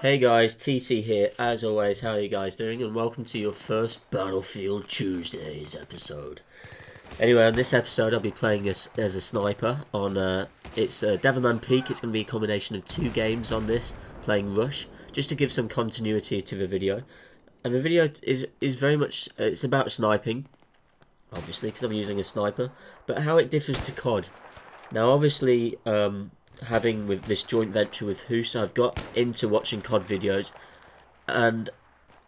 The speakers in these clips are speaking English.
Hey guys, TC here. As always, how are you guys doing? And welcome to your first Battlefield Tuesdays episode. Anyway, on this episode, I'll be playing as a sniper on it's Devilman Peak. It's going to be a combination of two games on this, playing Rush, just to give some continuity to the video. And the video is very much it's about sniping, obviously, because I'm using a sniper, but how it differs to COD. Now, obviously, having with this joint venture with Hoose, I've got into watching COD videos, and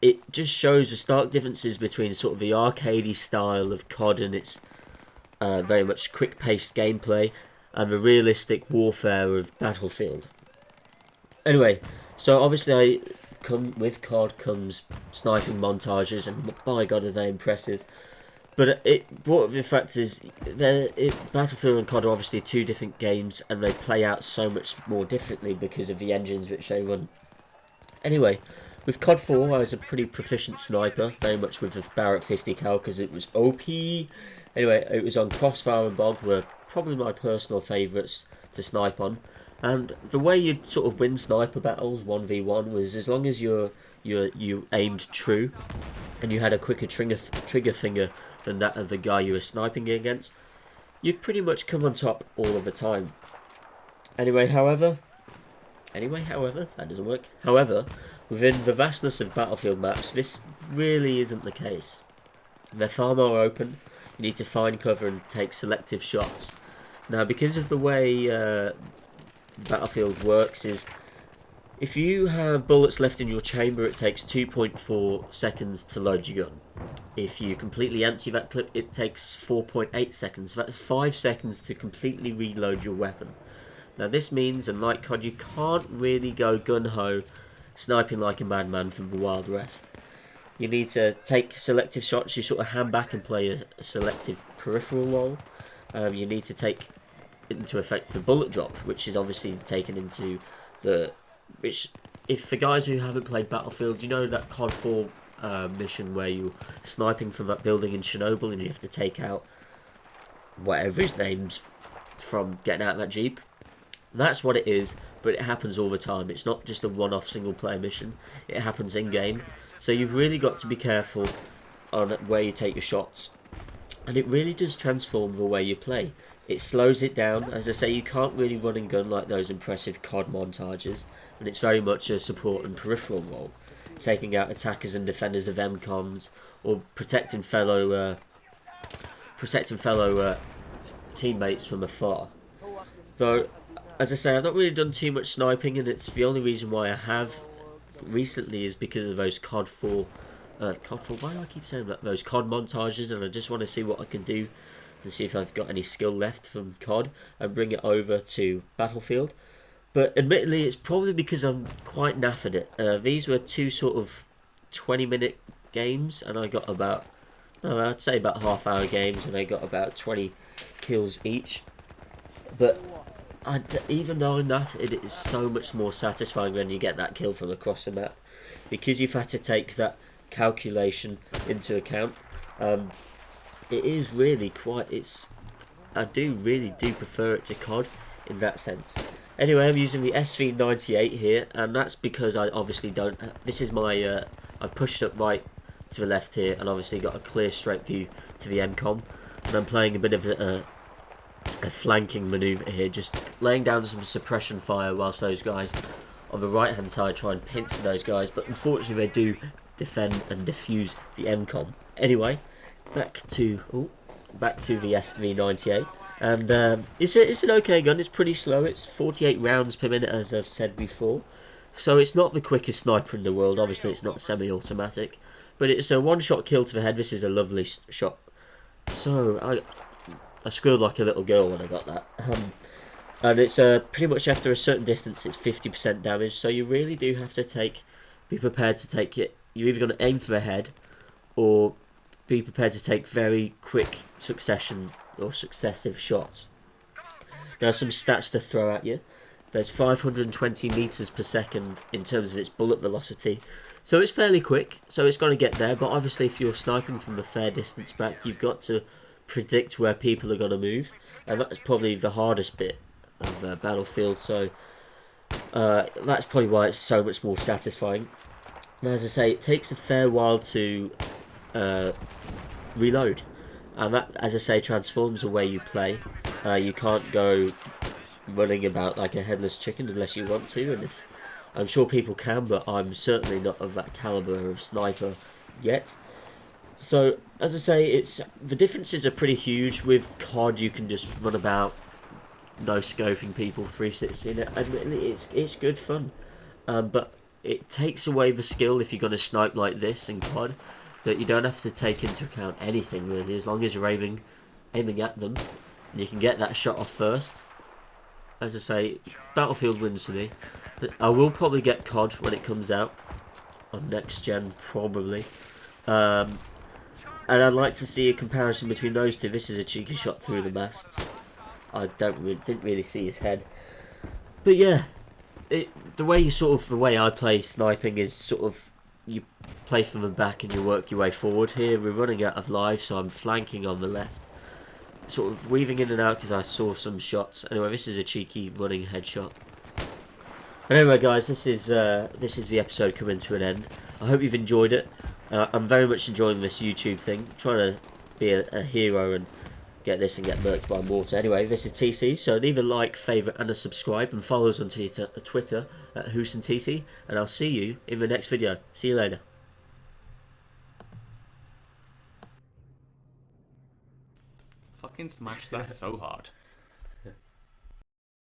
it just shows the stark differences between sort of the arcadey style of COD and its very much quick-paced gameplay, and the realistic warfare of Battlefield. Anyway, so obviously with COD comes sniping montages, and by God are they impressive. But what the fact is, Battlefield and COD are obviously two different games, and they play out so much more differently because of the engines which they run. Anyway, with COD 4, I was a pretty proficient sniper, very much with the Barrett 50 cal because it was OP. Anyway, it was on Crossfire and Bog, were probably my personal favourites to snipe on. And the way you'd sort of win sniper battles 1v1 was as long as you aimed true, and you had a quicker trigger finger than that of the guy you were sniping against, you'd pretty much come on top all of the time. Anyway, however, that doesn't work. However, within the vastness of Battlefield maps, this really isn't the case. They're far more open. You need to find cover and take selective shots. Now, because of the way Battlefield works is, if you have bullets left in your chamber, it takes 2.4 seconds to load your gun. If you completely empty that clip, it takes 4.8 seconds. So that's 5 seconds to completely reload your weapon. Now this means, unlike COD, you can't really go gun-ho sniping like a madman from the Wild West. You need to take selective shots. You sort of hand back and play a selective peripheral role. You need to take into effect the bullet drop, which is obviously taken into the... Which, if for guys who haven't played Battlefield, you know that COD 4 mission where you're sniping from that building in Chernobyl and you have to take out whatever his name's from getting out of that Jeep? That's what it is, but it happens all the time. It's not just a one-off single-player mission. It happens in-game. So you've really got to be careful on where you take your shots. And it really does transform the way you play. It slows it down. As I say, you can't really run and gun like those impressive COD montages, and it's very much a support and peripheral role, taking out attackers and defenders of MCOMs, or protecting fellow teammates from afar. Though, as I say, I've not really done too much sniping, and it's the only reason why I have recently is because of those COD 4, why do I keep saying that? Those COD montages, and I just want to see what I can do and see if I've got any skill left from COD and bring it over to Battlefield. But admittedly, it's probably because I'm quite naff at it. These were two sort of 20-minute games, and I got I'd say about half-hour games, and I got about 20 kills each. But even though I'm naff, it is so much more satisfying when you get that kill from across the map, because you've had to take that calculation into account. It is really quite, I really do prefer it to COD in that sense. Anyway, I'm using the SV98 here, and that's because I obviously don't, this is my, I've pushed up right to the left here, and obviously got a clear straight view to the MCOM, and I'm playing a bit of a flanking manoeuvre here, just laying down some suppression fire whilst those guys on the right hand side try and pincer those guys, but unfortunately they do defend and defuse the MCOM. Anyway, back to the SV98, and it's an okay gun. It's pretty slow. It's 48 rounds per minute, as I've said before, so it's not the quickest sniper in the world. Obviously, it's not semi-automatic, but it's a one-shot kill to the head. This is a lovely shot. So I squealed like a little girl when I got that. And it's pretty much after a certain distance, it's 50% damage. So you really do have to be prepared to take it. You're either going to aim for the head, or be prepared to take very quick successive shots. Now, some stats to throw at you. There's 520 meters per second in terms of its bullet velocity, so it's fairly quick. So it's going to get there. But obviously, if you're sniping from a fair distance back, you've got to predict where people are going to move, and that's probably the hardest bit of Battlefield. So That's probably why it's so much more satisfying. And as I say, it takes a fair while to reload. And that, as I say, transforms the way you play. You can't go running about like a headless chicken unless you want to, and if I'm sure people can, but I'm certainly not of that caliber of sniper yet. So as I say, it's the differences are pretty huge. With COD, you can just run about, no scoping people, 360. And admittedly, it's good fun, but it takes away the skill if you're going to snipe like this in COD. That you don't have to take into account anything really, as long as you're aiming at them, and you can get that shot off first. As I say, Battlefield wins for me. But I will probably get COD when it comes out on next gen, probably. And I'd like to see a comparison between those two. This is a cheeky shot through the masts. I didn't really see his head, but yeah, the way I play sniping is sort of you play from the back and you work your way forward. Here we're running out of lives, so I'm flanking on the left, sort of weaving in and out because I saw some shots. Anyway, this is a cheeky running headshot. But anyway, guys, this is the episode coming to an end. I hope you've enjoyed it. I'm very much enjoying this YouTube thing, trying to be a hero and get this and get murked by water. Anyway, this is TC, so leave a like, favourite and a subscribe, and follow us on Twitter at Hoose and TC, and I'll see you in the next video. See you later. Fucking smash that so hard.